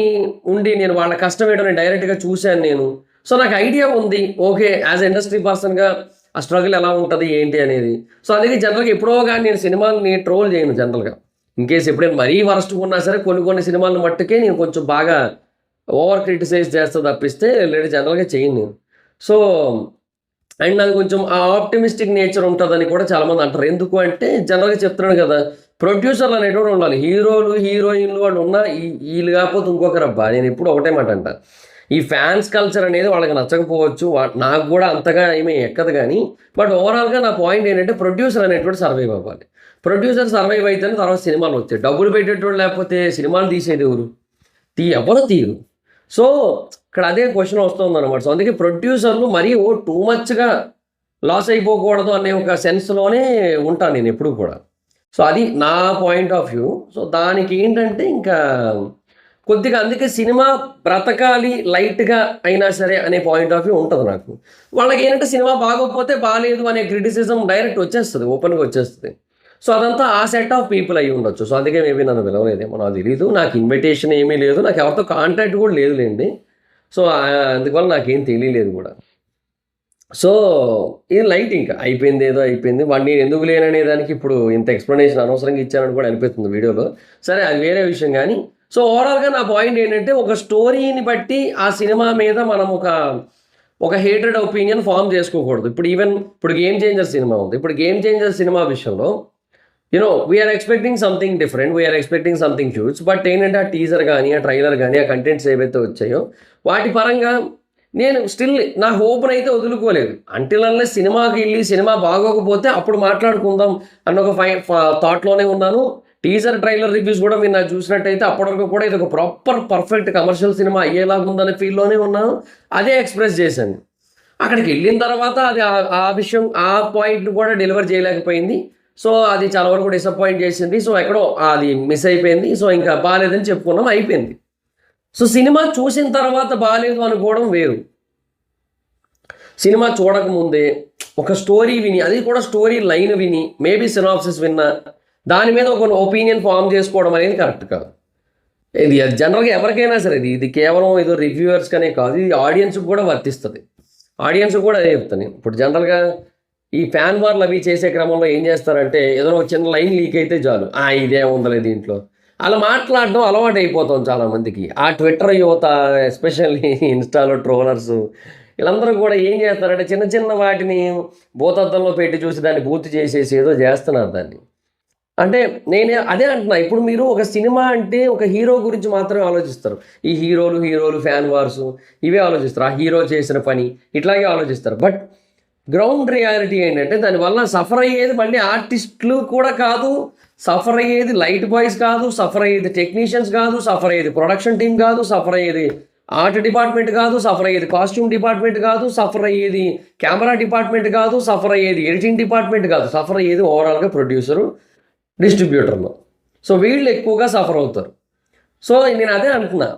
ఉండి నేను వాళ్ళ కష్టం ఏంటో నేను డైరెక్ట్గా చూశాను నేను. సో నాకు ఐడియా ఉంది, ఓకే యాజ్ ఇండస్ట్రీ పర్సన్గా ఆ స్ట్రగుల్ ఎలా ఉంటుంది ఏంటి అనేది. సో అందుకే జనరల్గా ఎప్పుడో కానీ నేను సినిమాని ట్రోల్ చేయను జనరల్గా. ఇన్కేస్ ఎప్పుడైనా మరీ వరస్ట్గా ఉన్నా సరే కొన్ని సినిమాలను మట్టుకే నేను కొంచెం బాగా ఓవర్ క్రిటిసైజ్ చేస్తా తప్పిస్తే లేదు జనరల్గా చేయను నేను. సో అండ్ నాకు కొంచెం ఆ ఆప్టిమిస్టిక్ నేచర్ ఉంటుందని కూడా చాలామంది అంటారు. ఎందుకు అంటే జనరల్గా చెప్తున్నాను కదా, ప్రొడ్యూసర్లు అనేటువంటి ఉండాలి. హీరోలు హీరోయిన్లు వాళ్ళు ఉన్న వీళ్ళు కాకపోతే ఇంకొకరు అబ్బా. నేను ఎప్పుడు ఒకటే మాట అంట, ఈ ఫ్యాన్స్ కల్చర్ అనేది వాళ్ళకి నచ్చకపోవచ్చు, నాకు కూడా అంతగా ఏమీ ఎక్కదు కానీ, బట్ ఓవరాల్గా నా పాయింట్ ఏంటంటే ప్రొడ్యూసర్ అనేటువంటి సర్వైవ్ అవ్వాలి. ప్రొడ్యూసర్ సర్వైవ్ అయితేనే తర్వాత సినిమాలు వచ్చాయి. డబ్బులు పెట్టేటోళ్ళు లేకపోతే సినిమాలు తీసేది ఎవరు? ఎవరు తీయరు. సో ఇక్కడ అదే క్వశ్చన్ వస్తుంది అనమాట. సో అందుకే ప్రొడ్యూసర్లు మరీ టూ మచ్గా లాస్ అయిపోకూడదు అనే ఒక సెన్స్లోనే ఉంటాను నేను ఎప్పుడు కూడా. సో అది నా పాయింట్ ఆఫ్ వ్యూ. సో దానికి ఏంటంటే ఇంకా కొద్దిగా అందుకే సినిమా బ్రతకాలి లైట్గా అయినా సరే అనే పాయింట్ ఆఫ్ వ్యూ ఉంటుంది నాకు. వాళ్ళకి ఏంటంటే సినిమా బాగోకపోతే బాగాలేదు అనే క్రిటిసిజం డైరెక్ట్ వచ్చేస్తుంది, ఓపెన్గా వచ్చేస్తుంది. సో అదంతా ఆ సెట్ ఆఫ్ పీపుల్ అయ్యి ఉండొచ్చు. సో అందుకే మేబీ నన్ను పిలవలేదేమో నాకు తెలీదు. నాకు ఇన్విటేషన్ ఏమీ లేదు, నాకు ఎవరితో కాంటాక్ట్ కూడా లేదులేండి. సో అందువల్ల నాకేం తెలియలేదు కూడా. సో ఇది లైట్ ఇంకా అయిపోయింది, ఏదో అయిపోయింది. వాడు నేను ఎందుకు లేననే దానికి ఇప్పుడు ఇంత ఎక్స్ప్లెనేషన్ అనవసరంగా ఇచ్చానని కూడా అనిపిస్తుంది వీడియోలో. సరే అది వేరే విషయం కానీ. సో ఓవరాల్గా నా పాయింట్ ఏంటంటే ఒక స్టోరీని బట్టి ఆ సినిమా మీద మనం ఒక హేటెడ్ ఒపీనియన్ ఫామ్ చేసుకోకూడదు. ఇప్పుడు గేమ్ చేంజర్ సినిమా ఉంది. ఇప్పుడు గేమ్ చేంజర్ సినిమా విషయంలో we're expecting something different, we're expecting something huge. But ఏంటంటే ఆ టీజర్ కానీ ఆ ట్రైలర్ కానీ ఆ కంటెంట్స్ ఏవైతే వచ్చాయో వాటి పరంగా నేను స్టిల్ నా హోప్ని అయితే వదులుకోలేదు. అంటిల్ అన్లెస్ సినిమాకి వెళ్ళి సినిమా బాగోకపోతే అప్పుడు మాట్లాడుకుందాం అన్న ఒక థాట్లోనే ఉన్నాను. టీజర్ ట్రైలర్ రివ్యూస్ కూడా మీరు నాకు చూసినట్టయితే అప్పటివరకు కూడా ఇది ఒక పర్ఫెక్ట్ కమర్షియల్ సినిమా అయ్యేలాగుందనే ఫీల్లోనే ఉన్నాను. అదే ఎక్స్ప్రెస్ చేశాను. అక్కడికి వెళ్ళిన తర్వాత అది ఆ విషయం ఆ పాయింట్ కూడా డెలివర్ చేయలేకపోయింది. సో అది చాలా వరకు డిసప్పాయింట్ చేసింది. సో ఎక్కడో అది మిస్ అయిపోయింది. సో ఇంకా బాగాలేదని చెప్పుకున్నాం, అయిపోయింది. సో సినిమా చూసిన తర్వాత బాగాలేదు అనుకోవడం వేరు. సినిమా చూడకముందే ఒక స్టోరీ విని, అది కూడా స్టోరీ లైన్ విని, మేబీ సినాప్సిస్ విన్నా, దాని మీద ఒక ఒపీనియన్ ఫామ్ చేసుకోవడం అనేది కరెక్ట్ కాదు. ఇది జనరల్గా ఎవరికైనా సరే ఇది కేవలం ఏదో రివ్యూవర్స్కనే కాదు, ఇది ఆడియన్స్కి కూడా వర్తిస్తుంది. ఆడియన్స్కి కూడా అదే చెప్తాను. ఇప్పుడు జనరల్గా ఈ ఫ్యాన్ వార్లు అవి చేసే క్రమంలో ఏం చేస్తారంటే ఏదైనా ఒక చిన్న లైన్ లీక్ అయితే చాలు, ఇదే ఉందలే దీంట్లో అలా మాట్లాడడం అలవాటు అయిపోతాం చాలామందికి. ఆ ట్విట్టర్ యువత, ఎస్పెషల్లీ ఇన్స్టాలో ట్రోలర్స్, వీళ్ళందరూ కూడా ఏం చేస్తారంటే చిన్న చిన్న వాటిని భూతద్దంలో పెట్టి చూసి దాన్ని పూర్తి చేసేసి ఏదో చేస్తున్నారు దాన్ని. అంటే నేనే అదే అంటున్నా, ఇప్పుడు మీరు ఒక సినిమా అంటే ఒక హీరో గురించి మాత్రమే ఆలోచిస్తారు. ఈ హీరోలు ఫ్యాన్ వార్స్ ఇవే ఆలోచిస్తారు, ఆ హీరో చేసిన పని ఇట్లాగే ఆలోచిస్తారు. బట్ గ్రౌండ్ రియాలిటీ ఏంటంటే దానివల్ల సఫర్ అయ్యేది మళ్ళీ ఆర్టిస్టులు కూడా కాదు, సఫర్ అయ్యేది లైట్ బాయ్స్ కాదు, సఫర్ అయ్యేది టెక్నీషియన్స్ కాదు, సఫర్ అయ్యేది ప్రొడక్షన్ టీం కాదు, సఫర్ అయ్యేది ఆర్ట్ డిపార్ట్మెంట్ కాదు, సఫర్ అయ్యేది కాస్ట్యూమ్ డిపార్ట్మెంట్ కాదు, సఫర్ అయ్యేది కెమెరా డిపార్ట్మెంట్ కాదు, సఫర్ అయ్యేది ఎడిటింగ్ డిపార్ట్మెంట్ కాదు, సఫర్ అయ్యేది ఓవరాల్గా ప్రొడ్యూసరు, డిస్ట్రిబ్యూటర్లో. సో వీళ్ళు ఎక్కువగా సఫర్ అవుతారు. సో నేను అదే అంటున్నా,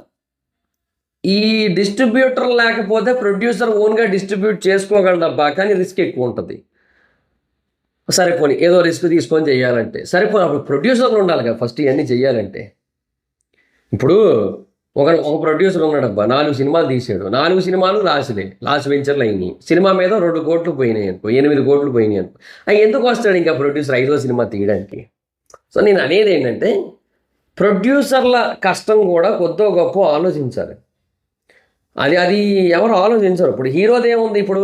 ఈ డిస్ట్రిబ్యూటర్ లేకపోతే ప్రొడ్యూసర్ ఓన్గా డిస్ట్రిబ్యూట్ చేసుకోగలడబ్బా, కానీ రిస్క్ ఎక్కువ ఉంటుంది. సరిపోని ఏదో రిస్క్ తీసుకొని చేయాలంటే సరిపోని అప్పుడు ప్రొడ్యూసర్లు ఉండాలి కదా ఫస్ట్ ఇవన్నీ చేయాలంటే. ఇప్పుడు ఒక ప్రొడ్యూసర్ ఉన్నాడబ్బా, 4 సినిమాలు తీసాడు, 4 సినిమాలు లాస్ వెంచర్లు అయినాయి, సినిమా మీద 2 కోట్లు పోయినాయి అనుకో, 8 కోట్లు పోయినాయి అనుకో, ఎందుకు వస్తాడు ఇంకా ప్రొడ్యూసర్ 5వ సినిమా తీయడానికి? సో నేను అనేది ఏంటంటే ప్రొడ్యూసర్ల కష్టం కూడా కొద్దో గొప్ప ఆలోచించాలి. అది అది ఎవరు ఆలోచించరు. ఇప్పుడు హీరోదేముంది, ఇప్పుడు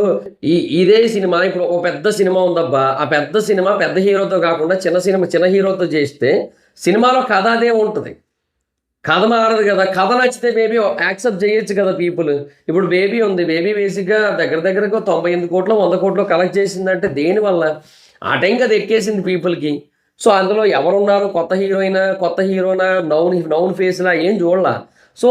ఇదే సినిమా ఇప్పుడు ఒక పెద్ద సినిమా ఉందబ్బా, ఆ పెద్ద సినిమా పెద్ద హీరోతో కాకుండా చిన్న సినిమా చిన్న హీరోతో చేస్తే సినిమాలో కథ అదే ఉంటుంది. కథ మారదు కదా. కథ నచ్చితే బేబీ యాక్సెప్ట్ చేయొచ్చు కదా పీపుల్. ఇప్పుడు బేబీ ఉంది, బేబీ బేసిక్గా దగ్గరకు 98 కోట్లు 100 కోట్లు కలెక్ట్ చేసిందంటే దేనివల్ల? ఆ టైంకి అది ఎక్కేసింది పీపుల్కి. సో అందులో ఎవరున్నారు, కొత్త హీరోయినా కొత్త హీరోనా నౌన్ ఫేస్లా ఏం చూడలా. సో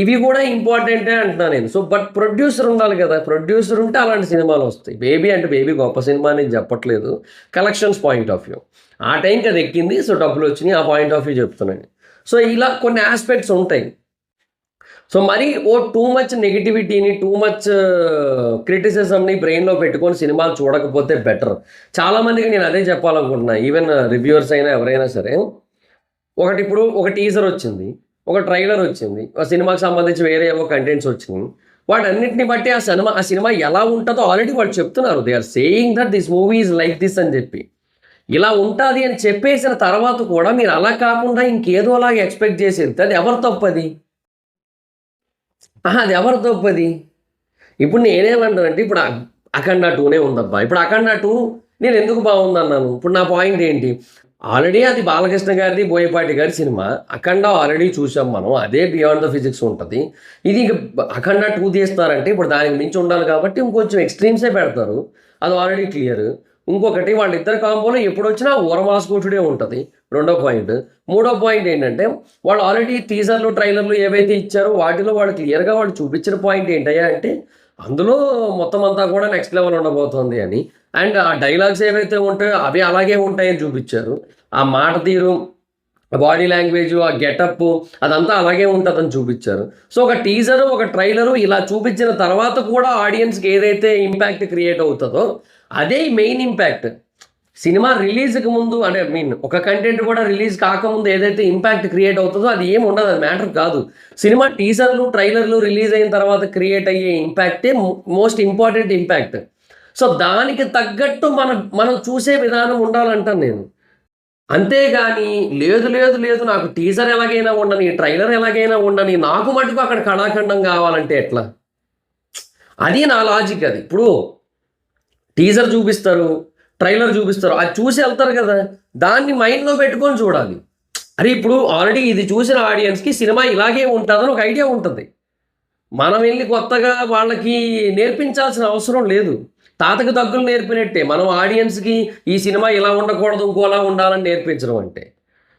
ఇవి కూడా ఇంపార్టెంటే అంటున్నాను నేను. సో బట్ ప్రొడ్యూసర్ ఉండాలి కదా. ప్రొడ్యూసర్ ఉంటే అలాంటి సినిమాలు వస్తాయి. బేబీ అంటే బేబీ గొప్ప సినిమా అని చెప్పట్లేదు, కలెక్షన్స్ పాయింట్ ఆఫ్ వ్యూ. ఆ టైంకి అది ఎక్కింది, సో డబ్బులు వచ్చినాయి, ఆ పాయింట్ ఆఫ్ వ్యూ చెప్తున్నాను. సో ఇలా కొన్ని ఆస్పెక్ట్స్ ఉంటాయి. సో మరి టూ మచ్ నెగిటివిటీని, టూ మచ్ క్రిటిసిజంని బ్రెయిన్లో పెట్టుకొని సినిమాలు చూడకపోతే బెటర్. చాలామందికి నేను అదే చెప్పాలనుకుంటున్నా, ఈవెన్ రివ్యూవర్స్ అయినా ఎవరైనా సరే. ఇప్పుడు ఒక టీజర్ వచ్చింది, ఒక ట్రైలర్ వచ్చింది, ఆ సినిమాకి సంబంధించి వేరే ఏవో కంటెంట్స్ వచ్చినాయి. వాటన్నిటిని బట్టి ఆ సినిమా ఎలా ఉంటుందో ఆల్రెడీ వాళ్ళు చెప్తున్నారు. They are saying that this movie is like this అని చెప్పి. ఇలా ఉంటుంది అని చెప్పేసిన తర్వాత కూడా మీరు అలా కాకుండా ఇంకేదో అలాగే ఎక్స్పెక్ట్ చేసేది, అది ఎవరు తప్పది? అది ఎవరు తప్పది? ఇప్పుడు నేనేమంటానంటే, ఇప్పుడు అఖండ 2నే ఉందబ్బా. ఇప్పుడు అఖండ 2 నేను ఎందుకు బాగుందన్నాను? ఇప్పుడు నా పాయింట్ ఏంటి? ఆల్రెడీ అది బాలకృష్ణ గారిది, బోయపాటి గారి సినిమా. అఖండ ఆల్రెడీ చూసాం మనం, అదే బియాండ్ ద ఫిజిక్స్ ఉంటుంది. ఇది అఖండ 2 తీస్తారంటే ఇప్పుడు దానికి మించి ఉండాలి కాబట్టి ఇంకొంచెం ఎక్స్ట్రీమ్సే పెడతారు, అది ఆల్రెడీ క్లియర్. ఇంకొకటి వాళ్ళిద్దరు కాంబోలో ఎప్పుడు వచ్చినా ఊరమాసుకుంటుడే ఉంటుంది, రెండో పాయింట్. మూడో పాయింట్ ఏంటంటే, వాళ్ళు ఆల్రెడీ టీజర్లు ట్రైలర్లు ఏవైతే ఇచ్చారో వాటిలో వాళ్ళు క్లియర్గా వాళ్ళు చూపించిన పాయింట్ ఏంటయ్యా అంటే, అందులో మొత్తం అంతా కూడా నెక్స్ట్ లెవెల్ ఉండబోతుంది అని. అండ్ ఆ డైలాగ్స్ ఏవైతే ఉంటాయో అవి అలాగే ఉంటాయని చూపించారు. ఆ మాట తీరు, బాడీ లాంగ్వేజ్, ఆ గెటప్ అదంతా అలాగే ఉంటుందని చూపించారు. సో ఒక టీజరు, ఒక ట్రైలరు ఇలా చూపించిన తర్వాత కూడా ఆడియన్స్కి ఏదైతే ఇంపాక్ట్ క్రియేట్ అవుతుందో అదే మెయిన్ ఇంపాక్ట్. సినిమా రిలీజ్కి ముందు అంటే ఒక కంటెంట్ కూడా రిలీజ్ కాకముందు ఏదైతే ఇంపాక్ట్ క్రియేట్ అవుతుందో అది ఏమి ఉండదు, అది మ్యాటర్ కాదు. సినిమా టీజర్లు ట్రైలర్లు రిలీజ్ అయిన తర్వాత క్రియేట్ అయ్యే ఇంపాక్టే మోస్ట్ ఇంపార్టెంట్ ఇంపాక్ట్. సో దానికి తగ్గట్టు మనం చూసే విధానం ఉండాలంటాను నేను. అంతేగాని లేదు లేదు లేదు నాకు టీజర్ ఎలాగైనా ఉండని, ట్రైలర్ ఎలాగైనా ఉండని, నాకు మటుకు అక్కడ కళాఖండం కావాలంటే ఎట్లా? అది నా లాజిక్. అది ఇప్పుడు టీజర్ చూపిస్తారు, ట్రైలర్ చూపిస్తారు, అది చూసి వెళ్తారు కదా, దాన్ని మైండ్లో పెట్టుకొని చూడాలి. అరే ఇప్పుడు ఆల్రెడీ ఇది చూసిన ఆడియన్స్కి సినిమా ఇలాగే ఉంటుందని ఒక ఐడియా ఉంటుంది. మనం వెళ్ళి కొత్తగా వాళ్ళకి నేర్పించాల్సిన అవసరం లేదు. తాతకు దగ్గులు నేర్పినట్టే మనం ఆడియన్స్కి ఈ సినిమా ఇలా ఉండకూడదు, ఇంకోలా ఉండాలని నేర్పించడం అంటే.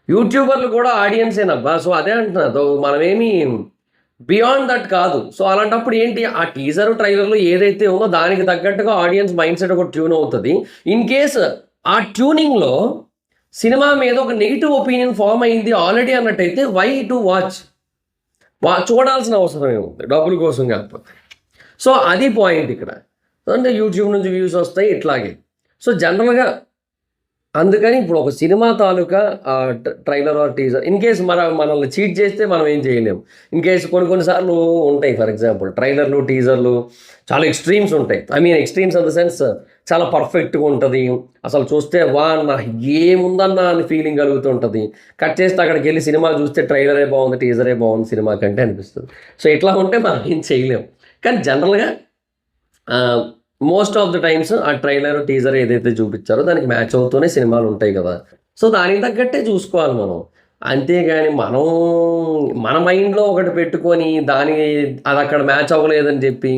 యూట్యూబర్లు కూడా ఆడియన్సేనబ్బా. సో అదే అంటున్నా, మనమేమి బియాండ్ దట్ కాదు. సో అలాంటప్పుడు ఏంటి, ఆ టీజర్ ట్రైలర్లు ఏదైతే ఉందో దానికి తగ్గట్టుగా ఆడియన్స్ మైండ్ సెట్ ఒక ట్యూన్ అవుతుంది. ఇన్ కేస్ ఆ ట్యూనింగ్లో సినిమా మీద ఒక నెగిటివ్ ఒపీనియన్ ఫామ్ అయింది ఆల్రెడీ అన్నట్టయితే వై టు వాచ్? చూడాల్సిన అవసరం ఏముంది, డబ్బుల కోసం కాకపోతే. సో అది పాయింట్ ఇక్కడ. అంటే యూట్యూబ్ నుంచి వ్యూస్ వస్తాయి ఇట్లాగే. సో జనరల్గా అందుకని ఇప్పుడు ఒక సినిమా తాలూకా trailer or teaser in case మనల్ని చీట్ చేస్తే మనం ఏం చేయలేము. ఇన్ కేస్ కొన్నిసార్లు ఉంటాయి, ఫర్ ఎగ్జాంపుల్ ట్రైలర్లు టీజర్లు చాలా ఎక్స్ట్రీమ్స్ ఉంటాయి. ఎక్స్ట్రీమ్స్ ఇన్ ద సెన్స్ చాలా పర్ఫెక్ట్గా ఉంటుంది, అసలు చూస్తే నా ఏముందన్న అని ఫీలింగ్ కలుగుతుంటుంది. కట్ చేస్తే అక్కడికి వెళ్ళి సినిమా చూస్తే ట్రైలరే బాగుంది, టీజరే బాగుంది సినిమా కంటే అనిపిస్తుంది. సో ఇట్లా ఉంటే మనం ఏం చేయలేము. కానీ జనరల్గా మోస్ట్ ఆఫ్ ద టైమ్స్ ఆ ట్రైలర్ టీజర్ ఏదైతే చూపించారో దానికి మ్యాచ్ అవుతూనే సినిమాలు ఉంటాయి కదా. సో దానికి తగ్గట్టే చూసుకోవాలి మనం. అంతేగాని మన మైండ్లో ఒకటి పెట్టుకొని అది అక్కడ మ్యాచ్ అవ్వలేదని చెప్పి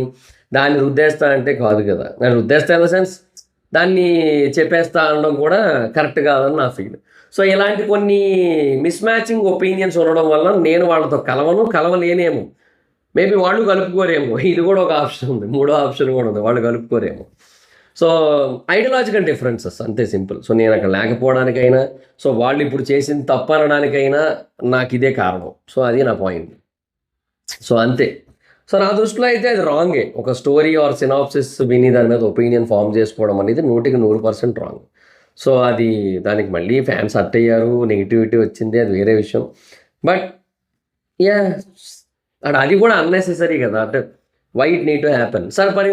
దాన్ని రుద్దేస్తా అంటే కాదు కదా. నేను రుద్దేస్తా ఇన్ ద సెన్స్ దాన్ని చెప్పేస్తా అనడం కూడా కరెక్ట్ కాదని నా ఫీల్. సో ఇలాంటి కొన్ని మిస్ మ్యాచింగ్ ఒపీనియన్స్ ఉండడం వల్ల నేను వాళ్ళతో కలవలేనేమో, మేబీ వాళ్ళు కలుపుకోరేమో. ఇది కూడా ఒక ఆప్షన్ ఉంది, మూడో ఆప్షన్ కూడా ఉంది, వాళ్ళు కలుపుకోరేమో. సో ఐడియాలజికల్ డిఫరెన్సెస్ అంతే సింపుల్. సో నేను అక్కడ లేకపోవడానికైనా, సో వాళ్ళు ఇప్పుడు చేసింది తప్పు అనడానికైనా నాకు ఇదే కారణం. సో అది నా పాయింట్. సో అంతే. సో నా దృష్టిలో అయితే అది రాంగే. ఒక స్టోరీ ఆర్ సినాప్సిస్ విని దాని మీద ఒపీనియన్ ఫామ్ చేసుకోవడం అనేది 100% రాంగ్. సో దానికి మళ్ళీ ఫ్యాన్స్ హర్ట్ అయ్యారు, నెగిటివిటీ వచ్చింది, అది వేరే విషయం. బట్ అది కూడా అన్నెసెసరీ కదా. అంటే why it need to happen? సరే పని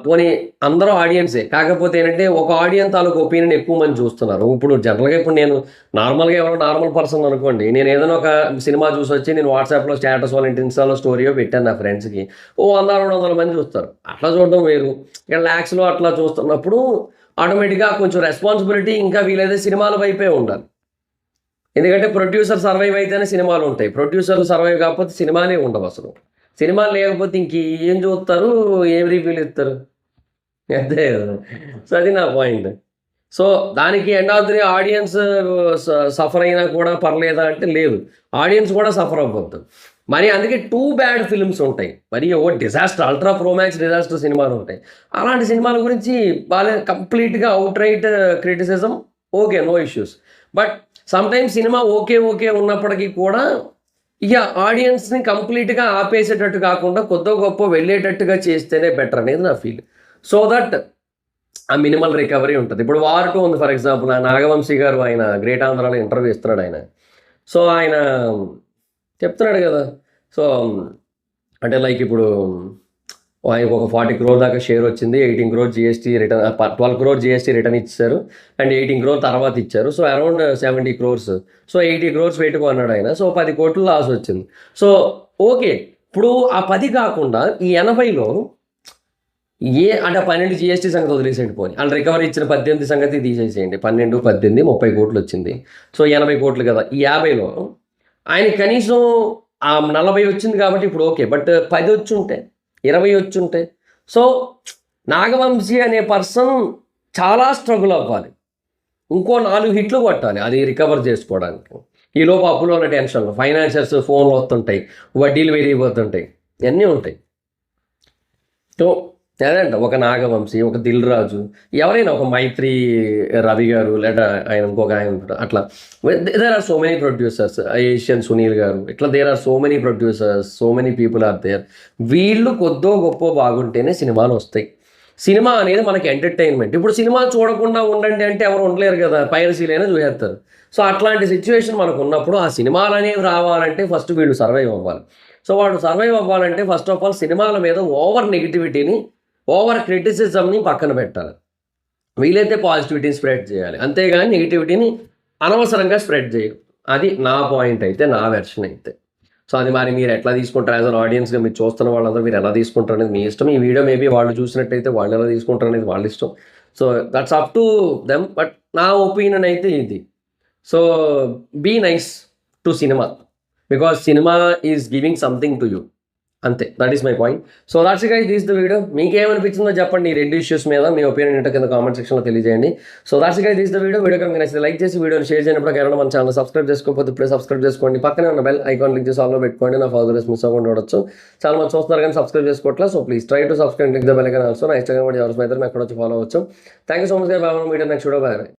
పోనీ అందరూ ఆడియన్సే. కాకపోతే ఏంటంటే, ఒక ఆడియన్స్ తాలూకు ఒపీనియన్ ఎక్కువ మంది చూస్తున్నారు. ఇప్పుడు జనరల్‌గా ఇప్పుడు నేను నార్మల్‌గా ఎవరో నార్మల్ పర్సన్ అనుకోండి. నేను ఏదైనా ఒక సినిమా చూసొచ్చి నేను వాట్సాప్‌లో స్టేటస్ వాళ్ళ ఇన్‌స్టాలో స్టోరీయో పెట్టాను నా ఫ్రెండ్స్‌కి. ఓ 100, 200 మంది చూస్తారు. అట్లా చూడడం వేరు. ఇక్కడ లాక్స్‌లో అట్లా చూస్తున్నప్పుడు ఆటోమేటిక్‌గా కొంచెం రెస్పాన్సిబిలిటీ ఇంకా వీలైతే సినిమాల వైపే ఉండాలి. ఎందుకంటే ప్రొడ్యూసర్ సర్వైవ్ అయితేనే సినిమాలుంటాయి. ప్రొడ్యూసర్ సర్వైవ్ కాకపోతే సినిమాలే ఉండవసలు. సినిమాలు లేకపోతే ఇంకేం చూస్తారు? ఏం రివ్యూలు ఇస్తారు? అంతే గదా! సో, అది నా పాయింట్. సో, దానికి end of the day audience స సఫర్ అయినా కూడా పర్లేదా అంటే లేదు. ఆడియన్స్ కూడా సఫర్ అవ్వద్దు. మరి అందుకే టూ బ్యాడ్ ఫిల్మ్స్ ఉంటాయి. మరి ఓ డిజాస్టర్, అల్ట్రా ప్రోమాక్స్ డిజాస్టర్ సినిమాలుంటాయి. అలాంటి సినిమాల గురించి కంప్లీట్‌గా outright criticism okay. No issues. But sometimes cinema okay, okay ఉన్నప్పటికీ కూడా ఇగ ఆడియన్స్‌ని కంప్లీట్‌గా ఆపేసేటట్టు కాకుండా కొద్దో గొప్పో వెళ్ళేటట్టుగా చేస్తేనే బెటర్ అనేది నా ఫీల్. సో దట్ ఆ మినిమల్ రికవరీ ఉంటది. ఇప్పుడు 'వార్ 2' ఉంది ఫర్ ఎగ్జాంపుల్. ఆ నాగవంశీ గారు ఆయన గ్రేట్ ఆంధ్రాలో ఇంటర్వ్యూ ఇస్తున్నాడాయన. సో, ఆయన చెప్తున్నాడు గదా! సో, అంటే లైక్ ఇప్పుడు ఆయనకు ఒక 40 క్రోర్ దాకా షేర్ వచ్చింది. 18 crore GST return 12 crore GST return ఇచ్చేసారు. అండ్ 18 క్రోర్ తర్వాత ఇచ్చారు. So, around 70 crores. So, 80 crores పెట్టుకున్నాడు ఆయన. సో, 10 కోట్లు లాస్ వచ్చింది. So, okay. ఇప్పుడు ఆ 10 కాకుండా ఈ 80లో అంటే 12 జీఎస్టీ సంగతి వదిలేసేయండి పోనీ. ఆళ్ళు రికవరీ ఇచ్చిన 18 సంగతి తీసేసేయండి. 12, 18 30 కోట్లొచ్చింది. సో, 80 కోట్లు కదా! ఈ 50లో ఆయనకి కనీసం 40 వచ్చింది కాబట్టి ఇప్పుడు ఓకే. బట్ 10 వచ్చుంటే, 20 వచ్చుంటే సో, నాగవంశీ అనే పర్సన్ చాలా స్ట్రగుల్ అవ్వాలి. ఇంకో 4 హిట్లు కొట్టాలి అది రికవర్ చేసుకోవడానికి. ఈలోపు అప్పులో ఉన్న టెన్షన్‌లు, ఫైనాన్షియర్స్ ఫోన్‌లు వస్తుంటాయి. వడ్డీలు పెరిగిపోతుంటాయి. ఇయన్నీ ఉంటాయి. సో, అదేంట ఒక నాగవంశీ, ఒక 'దిల్ రాజు' ఎవరైనా ఒక 'మైత్రి రవి' గారు లేదా ఆయన ఇంకొక ఆయన ఉంటాడు. అట్లా there are so many producers. 'Asian Sunil' గారు ఇట్లా there are so many producers. So many people are there. వీళ్ళు కొద్దో గొప్పో బాగుంటేనే సినిమాలొస్తాయి. సినిమా అనేది మనకి ఎంటర్‌టైన్‌మెంట్. ఇప్పుడు సినిమా చూడకుండా ఉండండి అంటే ఎవరు ఉండలేరు గదా! పైరసీలైనా చూసేస్తారు. సో, అట్లాంటి సిట్యుయేషన్ మనకున్నప్పుడు ఆ సినిమాలనేవి రావాలంటే ఫస్ట్ వీళ్ళు సర్వైవ్ అవ్వాలి. సో, వాడు సర్వైవ్ అవ్వాలంటే ఫస్ట్ ఆఫ్ ఆల్ సినిమాల మీద ఓవర్ నెగటివిటీని, ఓవర్ క్రిటిసిజంని పక్కన పెట్టాలి. వీలైతే పాజిటివిటీని స్ప్రెడ్ చేయాలి. అంతేగాని నెగటివిటీని అనవసరంగా స్ప్రెడ్ చేయరు. అది నా పాయింట్ అయితే, నా వెర్షన్ అయితే. సో, అది మరి మీరు ఎట్లా తీసుకుంటారు యాస్ ఎన్ ఆడియన్స్‌గా మీరు చూస్తున్న వాళ్ళందరూ మీరు ఎలా తీసుకుంటారనేది మీ ఇష్టం. ఈ వీడియో మేబీ వాళ్ళు చూసినట్టయితే వాళ్ళు ఎలా తీసుకుంటారనేది వాళ్ళ ఇష్టం. So, that's up to them. But నా ఒపీనియన్ అయితే ఇది. So, be nice to cinema. Because cinema is giving something to you. అంతే. That is my point. So, that's guys this the video. మీకేమనిపించిందో చెప్పండి ఈ 2 ఇష్యూస్ మీద. మీ ఒపీనియన్ ఏంటో కింద కామెంట్ సెక్షన్‌లో తెలియజేయండి. So, that's guys this the video. Video కనుక నచ్చితే లైక్ చేసి వీడియోని షేర్ చేయనప్పుడు ఎవరైనా మన ఛానల్ సబ్స్క్రైబ్ చేసుకోకపోతే ఇప్పుడే సబ్స్క్రైబ్ చేసుకోండి. పక్కనే ఉన్న బెల్ ఐకాన్ క్లిక్ చేసి ఆల్‌లో పెట్టుకోండి. నా ఫర్దర్ మిస్ అవ్వకుండా చూడొచ్చు. చాలా మంది చూస్తున్నారు కానీ సబ్స్క్రైబ్ చేసుకోవట్లేదు. So, please try to subscribe click the bell icon also. నా ఇన్‌స్టాగ్రామ్ కూడా ఎవరి మీద ఎక్కడొచ్చి ఫాలో అవ్వచ్చు. Thank you so much guys. By by. Meet next video. By by.